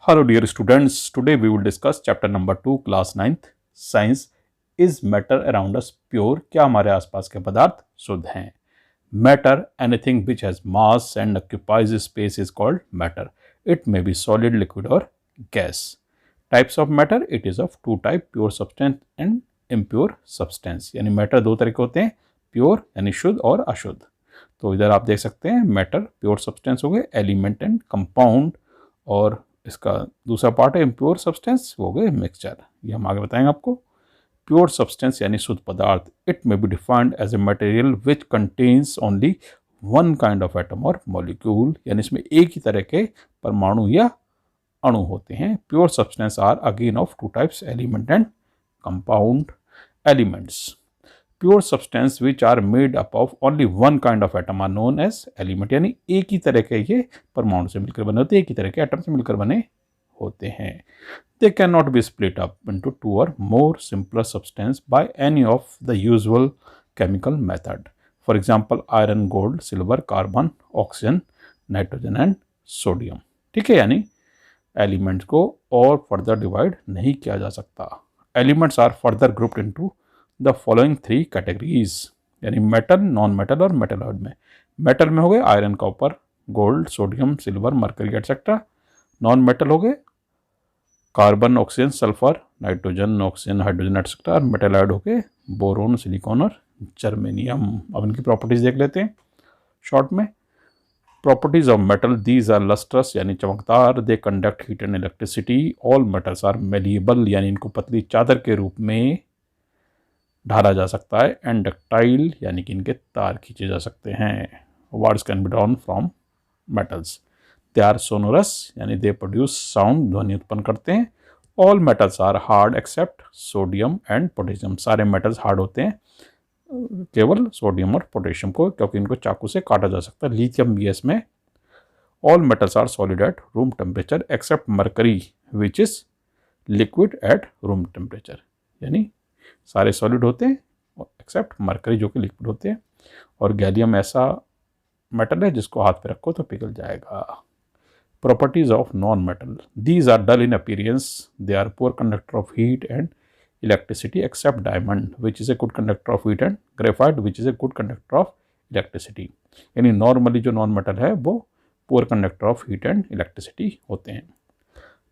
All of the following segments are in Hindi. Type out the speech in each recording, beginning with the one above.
Hello dear students, today we will discuss chapter number 2 class 9th science. Is matter around us pure? क्या हमारे आसपास के पदार्थ शुद्ध हैं? Matter, anything which has mass and occupies space is called matter. It may be solid, liquid or gas. Types of matter, it is of two type, pure substance and impure substance. यानी matter दो तरह के होते हैं, pure यानी शुद्ध और अशुद्ध. तो इधर आप देख सकते हैं matter pure substance हो गए, element and compound, और इसका दूसरा पार्ट है इम्प्योर सब्सटेंस, वो गए मिक्सचर. ये हम आगे बताएंगे आपको. प्योर सब्सटेंस यानी शुद्ध पदार्थ. It may be defined as a material which contains only one kind of atom और मॉलिक्यूल, यानी इसमें एक ही तरह के परमाणु या अणु होते हैं. Pure substance are again of two types, element and compound. Elements, pure substance which are made up of only one kind of atom are known as element, यानी एक ही तरह के ये परमाणु से मिलकर बने होते हैं, एक ही तरह के एटम से मिलकर बने होते हैं. They can not be split up into two or more simpler substance by any of the usual chemical method. For example iron, gold, silver, carbon, oxygen, nitrogen and sodium. ठीक है, यानी एलिमेंट्स को और फर्दर डिवाइड नहीं किया जा सकता. Elements are further grouped into the following three categories, यानी मेटल, नॉन मेटल और मेटलॉइड में. मेटल में हो गए iron, copper, gold, sodium, silver, mercury etcetera. Non metal हो गए carbon, oxygen, sulphur, nitrogen, oxygen, hydrogen etcetera. और मेटलॉइड हो गए बोरोन, सिलिकॉन और जर्मेनियम. अब इनकी प्रॉपर्टीज देख लेते हैं शॉर्ट में. Properties of metal, these are lustrous यानी चमकदार. They conduct heat and electricity. All metals are malleable यानी इनको पतली चादर के रूप में ढाला जा सकता है. एंड डक्टाइल यानी कि इनके तार खींचे जा सकते हैं. Words can be drawn from metals. They are sonorous यानी दे प्रोड्यूस साउंड, ध्वनि उत्पन्न करते हैं. All metals are hard except sodium and potassium. सारे मेटल्स हार्ड होते हैं केवल सोडियम और पोटेशियम को, क्योंकि इनको चाकू से काटा जा सकता है. लिथियम भी है इसमें. All metals are solid at room temperature except mercury which is liquid at room temperature, यानी सारे सॉलिड होते हैं एक्सेप्ट मरकरी जो कि लिक्विड होते हैं. और गैलियम ऐसा मेटल है जिसको हाथ पे रखो तो पिघल जाएगा. Properties of non metal, these are dull in appearance. They are poor conductor of heat and electricity except diamond which is a good conductor of heat, and graphite which is a good conductor of electricity. यानी नॉर्मली जो नॉन मेटल है वो poor conductor of heat and electricity होते हैं.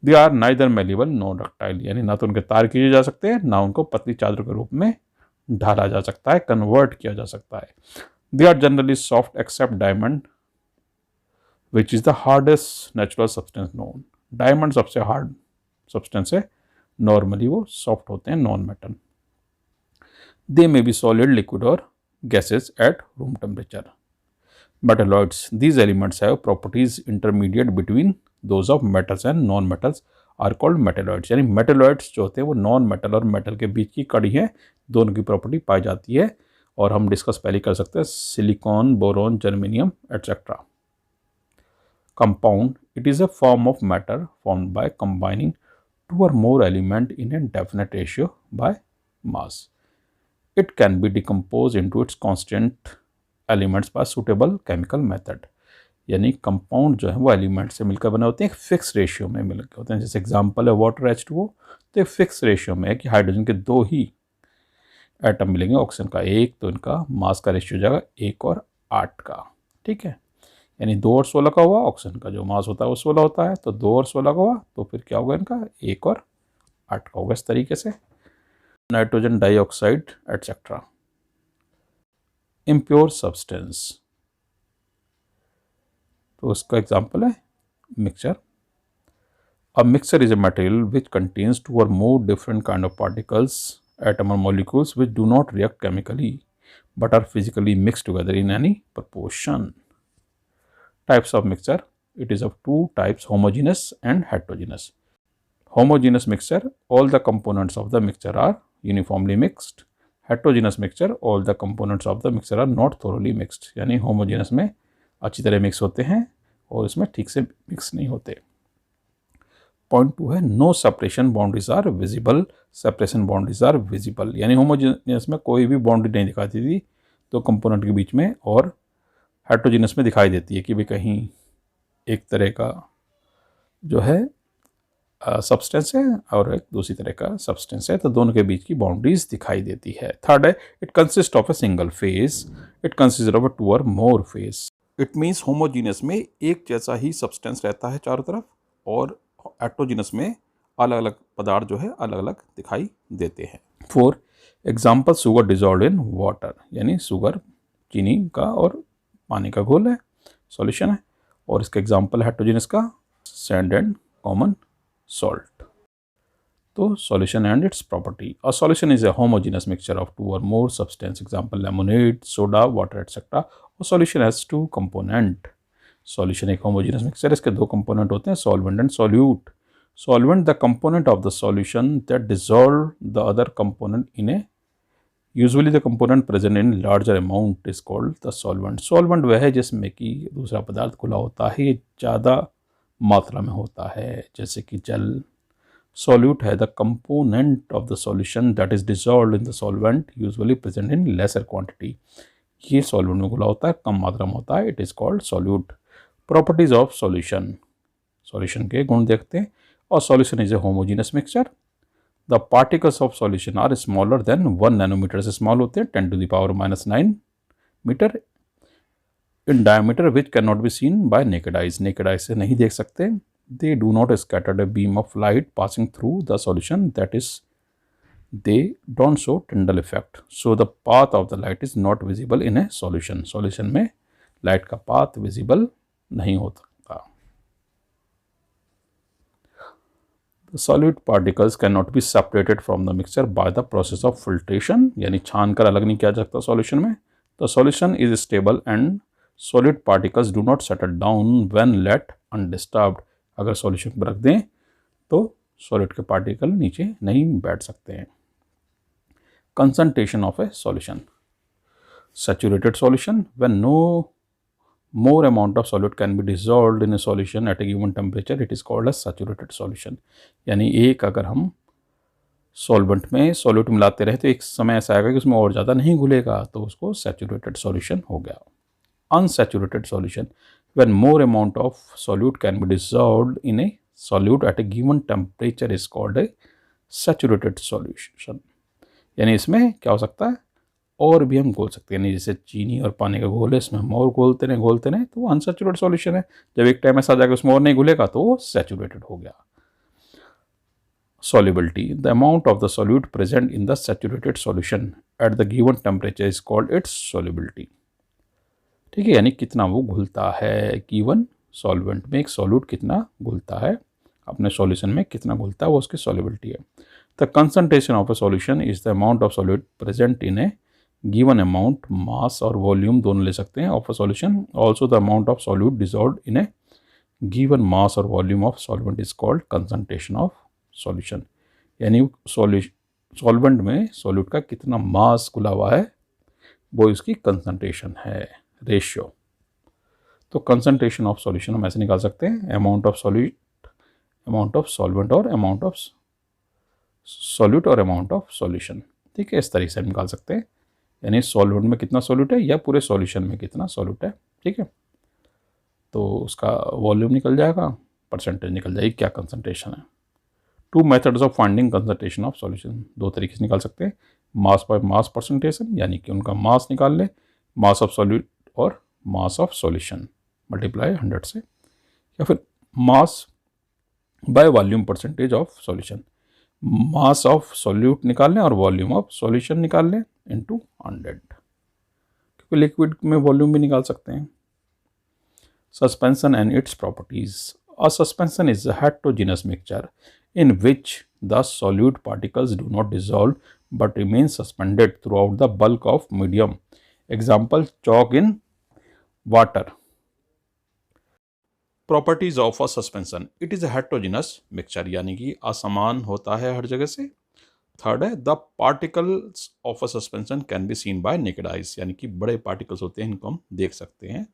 They are neither malleable no ductile, यानी ना तो उनके तार खींचे जा सकते हैं, ना उनको पतली चादर के रूप में ढाला जा सकता है, कन्वर्ट किया जा सकता है. They are generally soft except diamond which is the hardest natural substance known. Diamond सबसे हार्ड सब्सटेंस है, नॉर्मली वो सॉफ्ट होते हैं, non metal. They may be solid, liquid और gases at room temperature. Metalloids, these elements have properties intermediate between those of metals and non-metals are called metalloids. यानी metalloids जो होते हैं वो नॉन मेटल और मेटल के बीच की कड़ी है, दोनों की प्रॉपर्टी पाई जाती है. और हम डिस्कस पहले कर सकते हैं silicon, boron, germanium etcetera. Compound, it is a form of matter formed by combining two or more element in a definite ratio by mass. It can be decompose into its constant elements by suitable chemical method. यानी कंपाउंड जो है वो एलिमेंट से मिलकर बने होते हैं, एक फिक्स रेशियो में मिलकर होते हैं. जैसे एग्जांपल है वाटर H2O, तो एक फिक्स रेशियो में है कि हाइड्रोजन के दो ही एटम मिलेंगे, ऑक्सीजन का एक, तो इनका मास का रेशियो जाएगा 1 और 8 का. ठीक है, यानी 2 और 16 का हुआ, ऑक्सीजन का जो मास होता है वो 16 होता है, तो 2 और 16 का हुआ, तो फिर क्या होगा इनका 1 और 8 का होगा. इस तरीके से nitrogen dioxide etcetera. Impure substance, तो उसका एग्जाम्पल है mixture. A mixture is a material which contains two or more different kind of particles, atom or molecules which do not react chemically but are physically mix together in any proportion. Types of mixture, it is of two types, homogenous and heterogenous. Homogenous mixture, all the components of the mixture are uniformly mixed. Heterogenous mixture, all the components of the mixture are not thoroughly mixed. यानी होमोजेनस में अच्छी तरह मिक्स होते हैं और इसमें ठीक से मिक्स नहीं होते. पॉइंट 2 है no separation boundaries are visible. Separation boundaries are visible, यानी होमोजेनस में कोई भी बाउंड्री नहीं दिखाती थी तो कंपोनेंट के बीच में, और हेटेरोजेनस में दिखाई देती है कि भाई कहीं एक तरह का जो है सब्सटेंस है और एक दूसरी तरह का सब्सटेंस है, तो दोनों के बीच की बाउंड्रीज दिखाई देती है। थर्ड है, it consist of a single phase, it consist of two or more phase. It means homogeneous में एक जैसा ही सब्सटेंस रहता है चारों तरफ, और एटोजीनस में अलग अलग पदार्थ जो है अलग अलग दिखाई देते हैं। Four example, sugar dissolve in water, यानी शुगर चीनी का और पानी का घोल है, सॉल्यूशन है। और इसका एग्जाम्पल हेटेरोजेनस का सैंड एंड कॉमन सॉल्ट। तो solution and its property, a solution is a homogeneous mixture of two or more substance, example lemonade, soda, water etcetera. और solution has two component, solution एक होमोजेनस मिक्सचर, इसके दो कंपोनेंट होते हैं, solvent and solute. Solvent the component of the solution that dissolve the other component in a, usually the component present in larger amount is called the solvent. Solvent वह है जिसमें कि दूसरा पदार्थ खुला होता है, ये ज़्यादा मात्रा में होता है, जैसे कि जल। सॉल्यूट है the component of the solution that is dissolved in the solvent, usually present in lesser quantity, ये सॉल्वेंट में खुला होता है, कम मात्रा में होता है, it is called solute. Properties of solution, solution के गुण देखते हैं। और solution is a homogeneous mixture, the particles of solution are smaller than 1 nanometre, से स्मॉल होते हैं 10⁻⁻⁹ metre in diameter, which can not be seen by naked eyes, naked eyes से नहीं देख सकते। They do not scattered a beam of light passing through the solution, that is they don't show Tyndall effect, so the path of the light is not visible in a solution, solution में लाइट का पाथ विजिबल नहीं होता। The solute particles cannot be separated from the mixture by the process of filtration, यानी छान कर अलग नहीं किया जाता सॉल्यूशन में। The solution is stable and solute particles do not settle down when left undisturbed, अगर सॉल्यूशन को रख दें तो सॉलिड के पार्टिकल नीचे नहीं बैठ सकते हैं। Concentration of a solution, saturated solution, when no more amount of solute can be dissolved in a solution at a given temperature, it is called as saturated solution, यानी एक अगर हम सॉल्वेंट में सॉल्यूट मिलाते रहे तो एक समय ऐसा आएगा कि उसमें और ज़्यादा नहीं घुलेगा, तो उसको सैचुरेटेड सॉल्यूशन हो गया। Unsaturated solution, when more amount of solute can be dissolved in a solute at a given temperature is called a saturated solution, यानी इसमें क्या हो सकता है और भी हम घोल सकते हैं, यानी जैसे चीनी और पानी का घोल है, इसमें हम और घोलते रहे तो वो अनसैचुरेटेड सॉल्यूशन है। जब एक टाइम ऐसा आ जाएगा उसमें और नहीं घुलेगा तो वो सैचुरेटेड हो गया। solubility, the amount of the solute present in the saturated solution at the given temperature is called its solubility, ठीक है, यानी कितना वो घुलता है, गिवन सॉल्वेंट में एक सॉल्यूट कितना घुलता है, अपने सॉल्यूशन में कितना घुलता है, वो उसकी solubility है। The concentration of a solution is the amount of solute present in a given amount, mass और वॉल्यूम दोनों ले सकते हैं of a solution, also the amount of solute dissolved in a given mass और volume of solvent is called concentration of solution, यानी सॉल्वेंट में सॉल्यूट का कितना मास घुला हुआ है वो इसकी कंसंट्रेशन है, रेशियो। तो कंसंट्रेशन ऑफ सॉल्यूशन हम ऐसे निकाल सकते हैं, amount of solute, amount of solvent और अमाउंट ऑफ सॉल्यूट और अमाउंट ऑफ सॉल्यूशन, ठीक है, इस तरीके से हम निकाल सकते हैं, यानी सॉल्वेंट में कितना सॉल्यूट है या पूरे सॉल्यूशन में कितना सॉल्यूट है, ठीक है। तो उसका वॉल्यूम निकल जाएगा, परसेंटेज निकल जाएगी क्या कंसंट्रेशन है। Two methods of finding concentration of solution, दो तरीके से निकाल सकते हैं, मास बाय मास परसेंटेशन, यानी कि उनका मास निकाल ले, मास ऑफ सॉल्यूट और मास ऑफ सॉल्यूशन मल्टीप्लाई 100 से, या फिर mass by volume percentage of solution, mass of solute निकाल लें और वॉल्यूम ऑफ सॉल्यूशन निकाल लें इनटू 100, क्योंकि लिक्विड में वॉल्यूम भी निकाल सकते हैं। Suspension and its properties, a suspension is a heterogeneous mixture in which the solute particles do not dissolve but remain suspended throughout the bulk of medium, example chalk in water। Properties of a suspension, it is a heterogeneous mixture, यानी कि असमान होता है हर जगह से। थर्ड है, the particles of a suspension can be seen by naked eyes, यानी कि बड़े पार्टिकल्स होते हैं, इनको हम देख सकते हैं।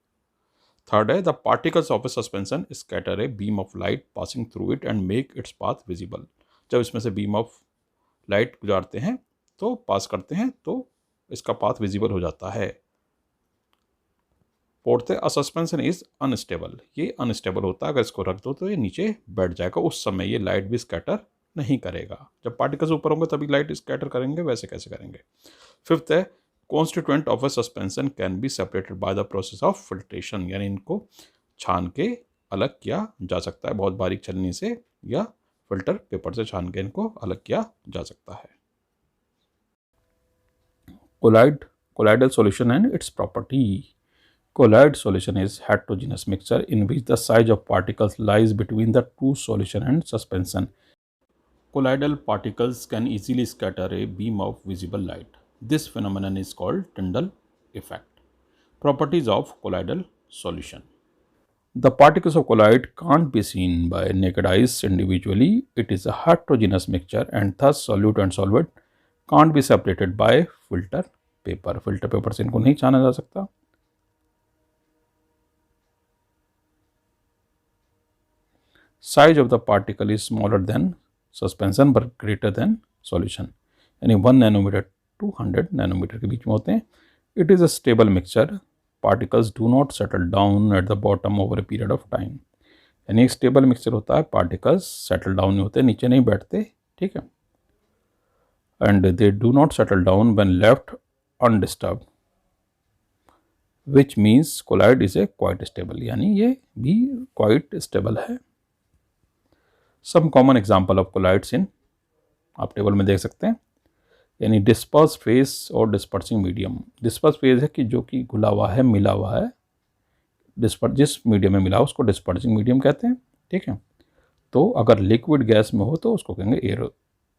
थर्ड है, the particles of A suspension scatter A beam of light passing through it and make its path visible, जब इसमें से बीम ऑफ लाइट गुजारते हैं तो पास करते हैं तो इसका पाथ विजिबल हो जाता है। फोर्थ है, अ सस्पेंशन इज अनस्टेबल, ये अनस्टेबल होता है, अगर इसको रख दो तो ये नीचे बैठ जाएगा, उस समय ये लाइट भी स्कैटर नहीं करेगा। जब पार्टिकल्स ऊपर होंगे तभी लाइट स्कैटर करेंगे, वैसे कैसे करेंगे। फिफ्थ है, constituent of a suspension can be separated by the process of filtration, यानी इनको छान के अलग किया जा सकता है बहुत बारीक छलनी से, या फिल्टर पेपर से छान के इनको अलग किया जा सकता है। Colloidal solution and its property. Colloid solution is heterogeneous mixture in which the size of particles lies between the two solution and suspension. Colloidal particles can easily scatter a beam of visible light. This phenomenon is called Tyndall effect. Properties of colloidal solution. The particles of colloid can't be seen by naked eyes individually. It is a heterogeneous mixture and thus solute and solvent can't be separated by filter paper. Filter paper से इनको नहीं छाना जा सकता। Size of the particle is smaller than suspension but greater than solution, यानी 1 नैनोमीटर टू 100 नैनोमीटर के बीच में होते हैं। It is a stable mixture, particles do not settle down at the bottom over a period of time, यानी एक स्टेबल मिक्सचर होता है, पार्टिकल्स सेटल डाउन नहीं होते, नीचे नहीं बैठते, ठीक है। And they do not settle down when left undisturbed, which means colloid is a quite stable, यानी ये भी quite stable है। Some common example of colloids in, आप टेबल में देख सकते हैं, यानी डिस्पर्स फेज और डिस्पर्सिंग मीडियम। डिस्पर्स फेज है कि जो कि घुला हुआ है, मिला हुआ है, जिस मीडियम में मिला उसको डिस्पर्सिंग मीडियम कहते हैं, ठीक है। तो अगर लिक्विड गैस में हो तो उसको कहेंगे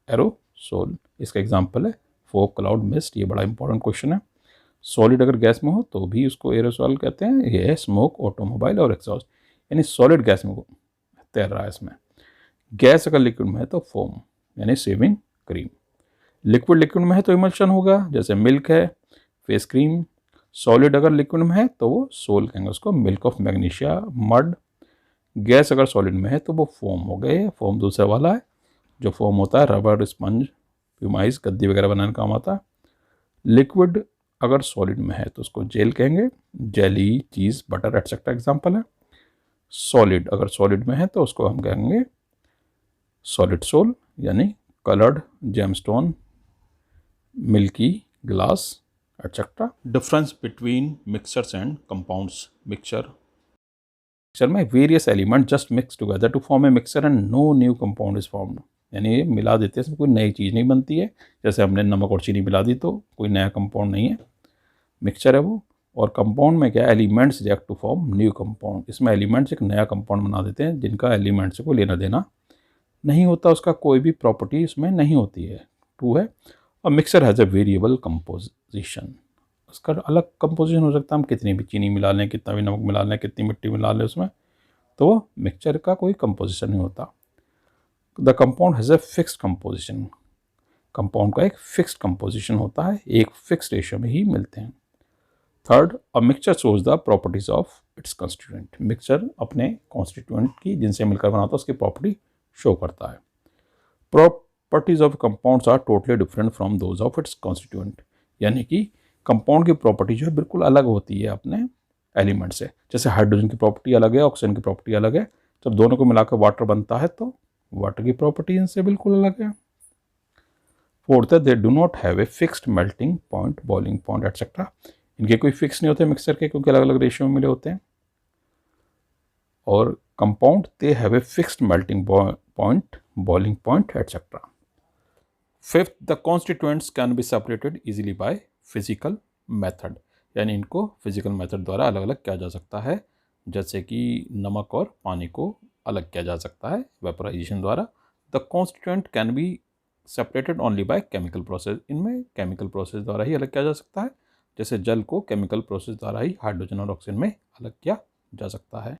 एरोसोल। इसका एग्जाम्पल है फॉग, क्लाउड, मिस्ट, ये बड़ा इंपॉर्टेंट क्वेश्चन है। सॉलिड अगर गैस में हो तो भी उसको एरोसोल कहते हैं। ये है स्मोक, ऑटोमोबाइल और एग्जॉस्ट, यानी सॉलिड गैस में तैर रहा है इसमें। गैस अगर लिक्विड में है तो फोम, यानी शेविंग क्रीम। लिक्विड में है तो इमल्शन होगा, जैसे मिल्क है, फेस क्रीम। सॉलिड अगर लिक्विड में है तो वो सोल कहेंगे उसको, milk of magnesia, mud. Gas अगर सॉलिड में है तो वो फोम हो गए। फोम दूसरा वाला है, जो फोम होता है रबर, स्पंज, प्यूमाइज, गद्दी वगैरह बनाने का काम आता है। लिक्विड अगर सॉलिड में है तो उसको जेल कहेंगे, jelly, cheese, butter etcetera example है। सॉलिड अगर सॉलिड में है तो उसको हम कहेंगे सॉलिड सोल, यानी coloured, gemstone, milky, glass etcetera. Difference between mixtures and compounds. Mixture में various element just mix together to form a mixture and no new compound is formed, यानी मिला देते हैं, इसमें कोई नई चीज़ नहीं बनती है। जैसे हमने नमक और चीनी मिला दी तो कोई नया कंपाउंड नहीं है, मिक्सचर है वो। और कंपाउंड में क्या, elements react to form new compound, इसमें एलिमेंट्स एक नया कंपाउंड बना देते हैं जिनका एलिमेंट से कोई लेना देना नहीं होता, उसका कोई भी प्रॉपर्टी इसमें नहीं होती है। 2 है, और mixture has a variable composition, उसका अलग कंपोजिशन हो सकता है, हम कितनी भी चीनी मिला लें, कितना भी नमक मिला लें, कितनी मिट्टी मिला लें उसमें, तो मिक्सचर का कोई कंपोजिशन नहीं होता। The compound has a fixed composition, compound का एक फिक्स्ड कंपोजिशन होता है, एक फिक्स रेशियो में ही मिलते हैं। Third, a mixture shows the properties of its constituent, mixture अपने कॉन्स्टिट्यूएंट की, जिनसे मिलकर बनाता है, उसकी प्रॉपर्टी शो करता है। Properties of compounds are totally different from those of its constituent, यानी कि कंपाउंड की प्रॉपर्टी जो है बिल्कुल अलग होती है अपने एलिमेंट से। जैसे हाइड्रोजन की प्रॉपर्टी अलग है, ऑक्सीजन की प्रॉपर्टी अलग है, जब दोनों को मिलाकर वाटर बनता है तो वाटर की प्रॉपर्टी इनसे बिल्कुल अलग है। फोर्थ है, दे do not have a fixed melting point, boiling point etcetera, इनके कोई फिक्स नहीं होते मिक्सचर के, क्योंकि अलग अलग रेशियो में मिले होते हैं। और compound they have a fixed melting point, boiling point etcetera. Fifth, the constituents can be separated easily by physical method, यानी इनको फिजिकल मेथड द्वारा अलग अलग किया जा सकता है, जैसे कि नमक और पानी को अलग किया जा सकता है वेपोराइजेशन द्वारा। The constituent can be separated only by chemical process, इनमें केमिकल प्रोसेस द्वारा ही अलग किया जा सकता है, जैसे जल को केमिकल प्रोसेस द्वारा ही हाइड्रोजन और ऑक्सीजन में अलग किया जा सकता है।